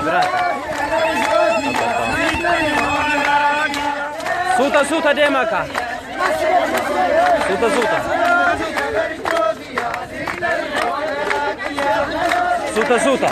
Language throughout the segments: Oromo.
Birata. Suta demaka. Suta.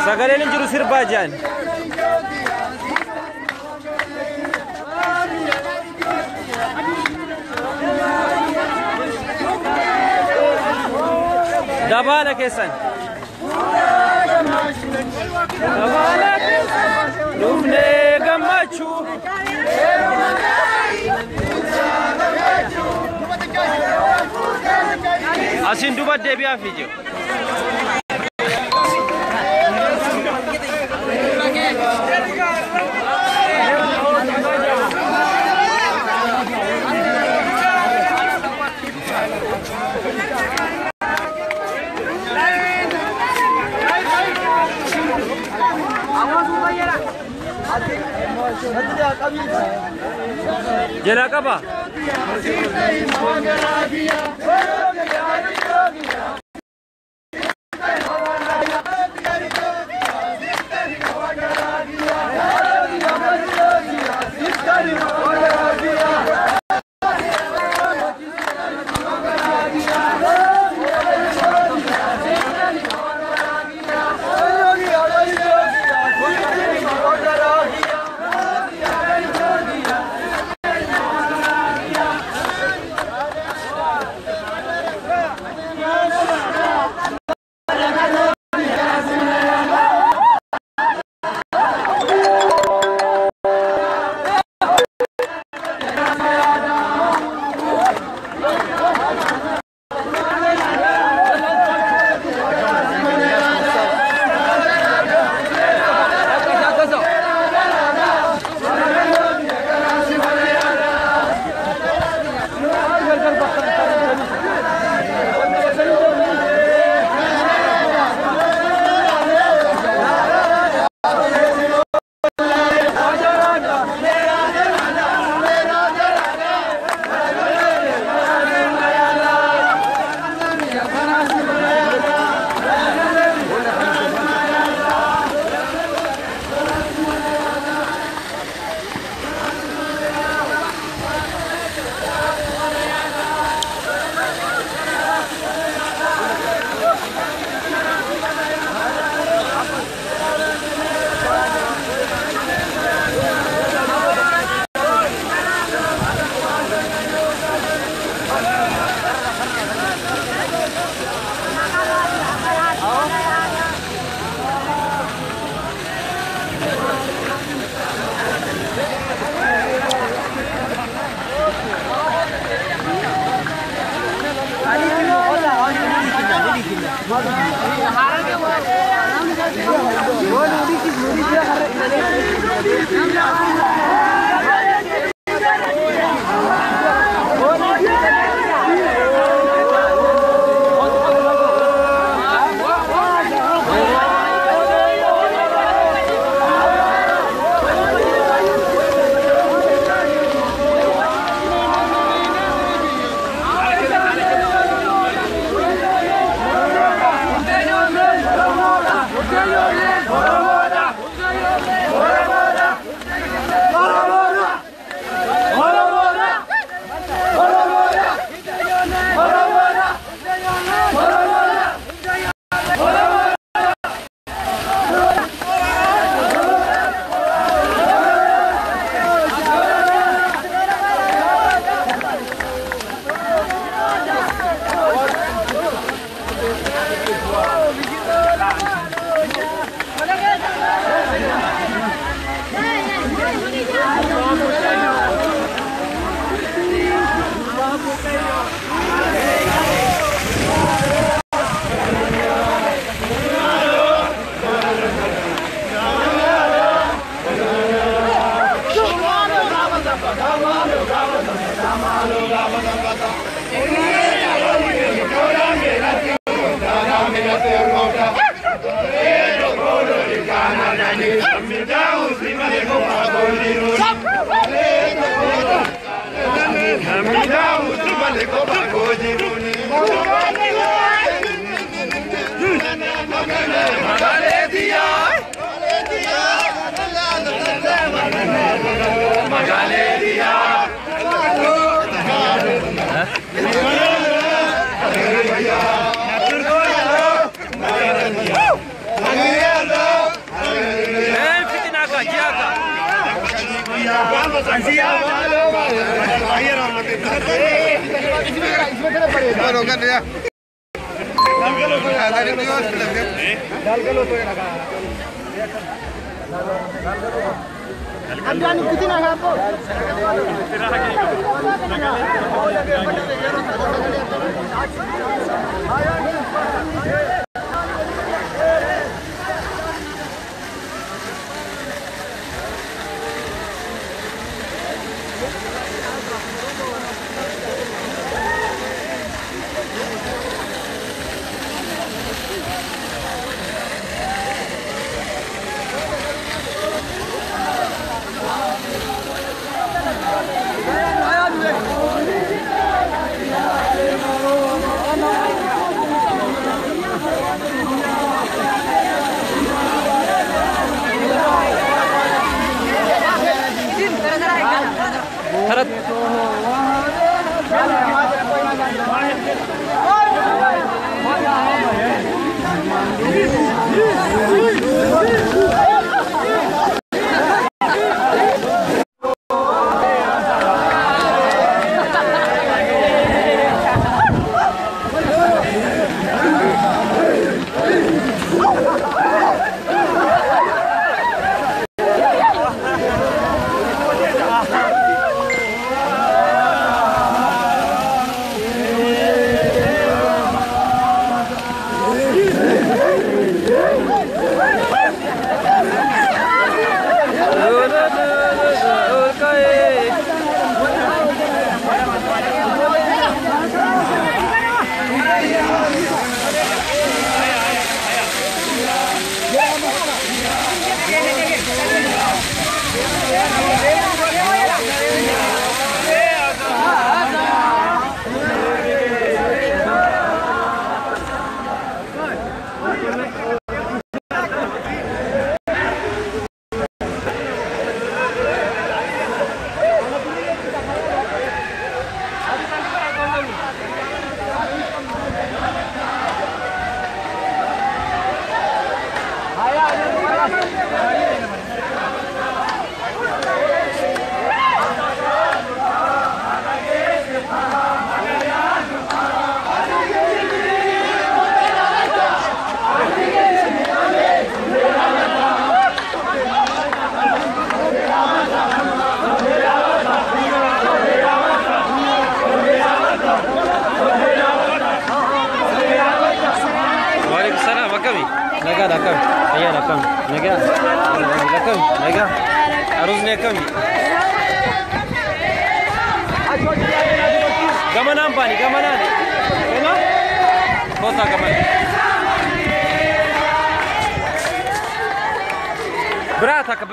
Sagalee ni jiru sirbaa jaan. Dabala keessan. Dhufnee gammachuu. Asin duba deebi'aa fi jiru. Jela kaba?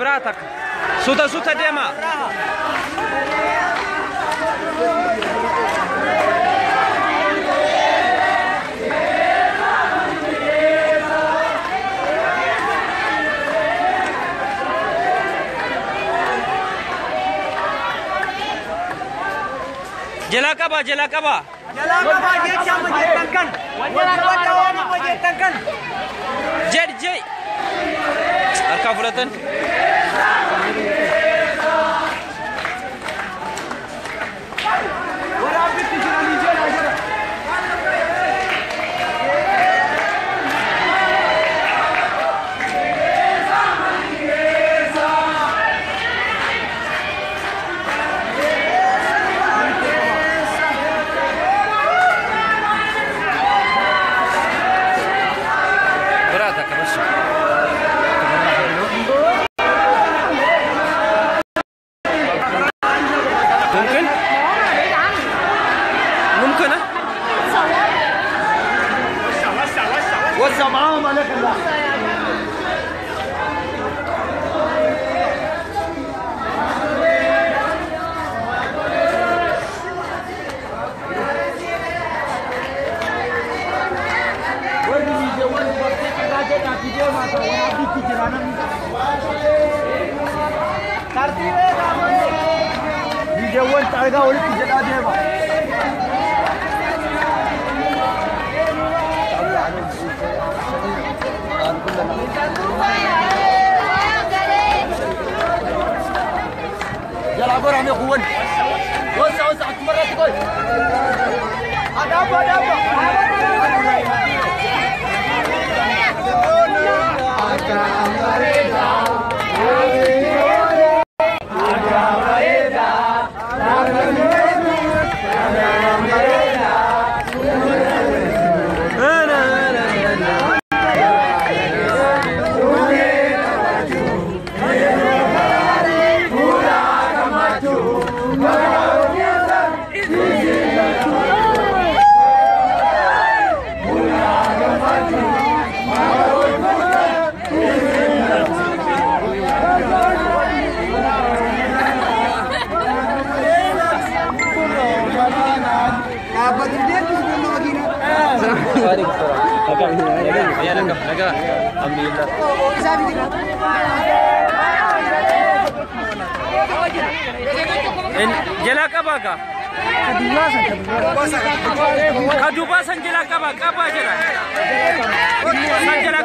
Bratak. Suta dema. Jela kaba. Jai. Arka furatan. وسع معاهم عليك الله. Tertib والتعرقة ولك جلاد هيبة يلا عبور عم يقول وسع وسع مرة تقول أدابا Jela kaba ka? Kaduba san jela kaba jela. San jela.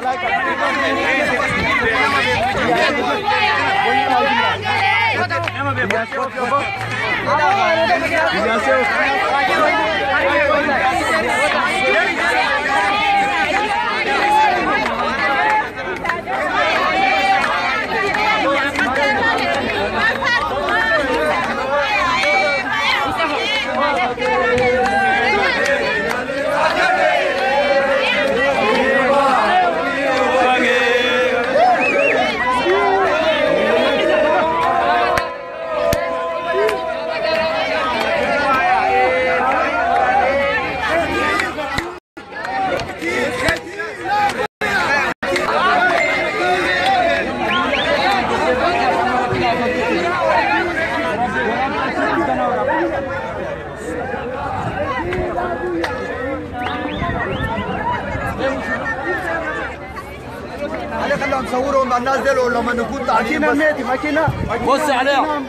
خلينا نصوروا مع الناس دول ولما نكون تعليم ماكينة بص عليها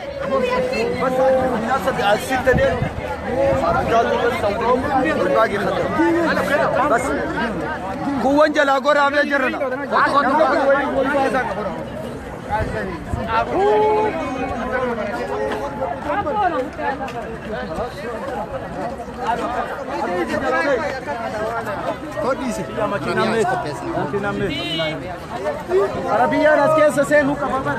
بس الناس الستة دول قالوا بس صورهم والباقي خليهم بس كوان جلا قرا عم يجرنا عربية ناس كيسة سينو كفافر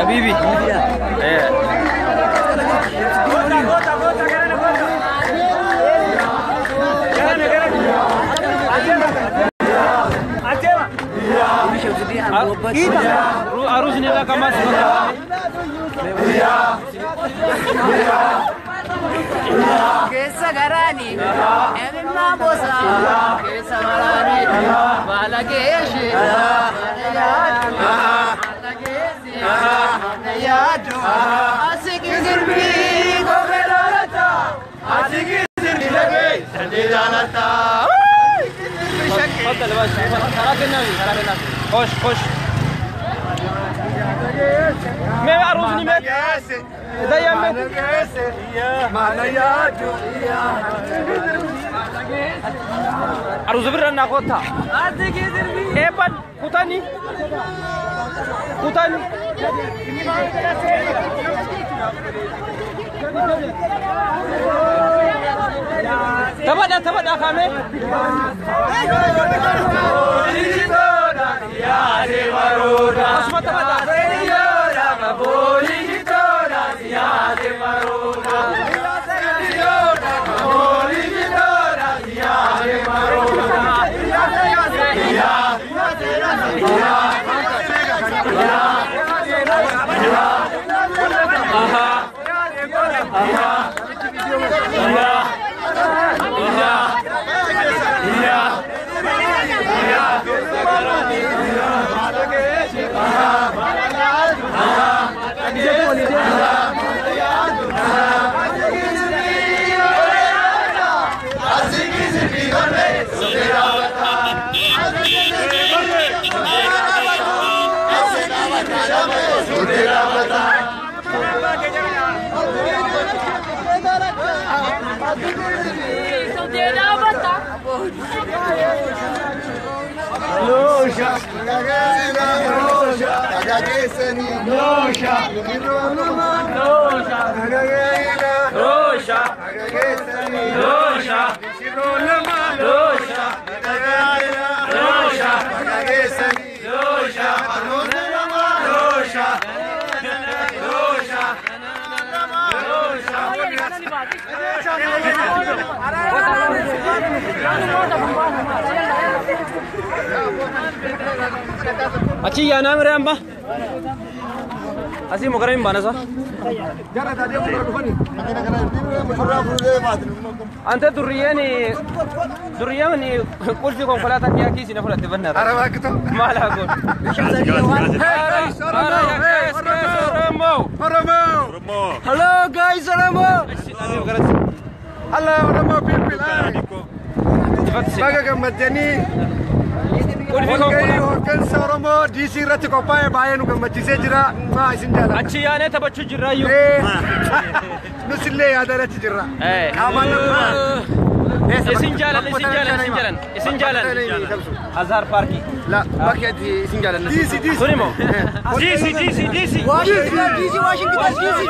حبيبي عروس نلا كمان Kesa garani, emin mabosa. Kesa garani, balageshi, balageshi, asiki zirbi, gobelalata, asiki zirbi lage, sandilalata. تفضل بس خلاص النبي خش خش ما عروسني مات دايما مات عروس برنا قطها ايه بان قطاني قطاني تبدا خامي Achi ya naam Ramba. Asi mukarim bana sa. Ante duriyani kursi konkolata kiya kisi na fulate banna. Araba kito. Mala gon. Hello guys, Ramo. Hello Ramo people. Baga gammadani. Kan Soromo DC irratti qophaa'e baay'ee nu gammachiisee jira. Maa isin jaalladha. Achi yaanee taphachuu jirra iyyuu. Nus illee yaadannee jirra. Isin jaalan. Azhar Parki. La bakkeetti isin jaalanne. DC. Sunimo. DC. Washington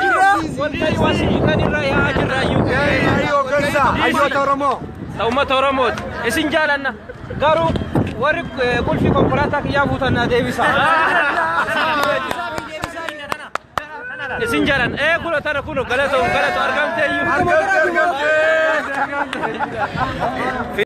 jirra. Washington irra yaa jirra iyyuu. Ayyoo gansa. Ayyoo Oromoo. Uummata Oromooti. Isin jaalanna. Garuu warri qulfii konkolaataa kiyyaa fuutannaa deebisa. Isin jaalan kulo tana kulo galata argamtee iyyuu.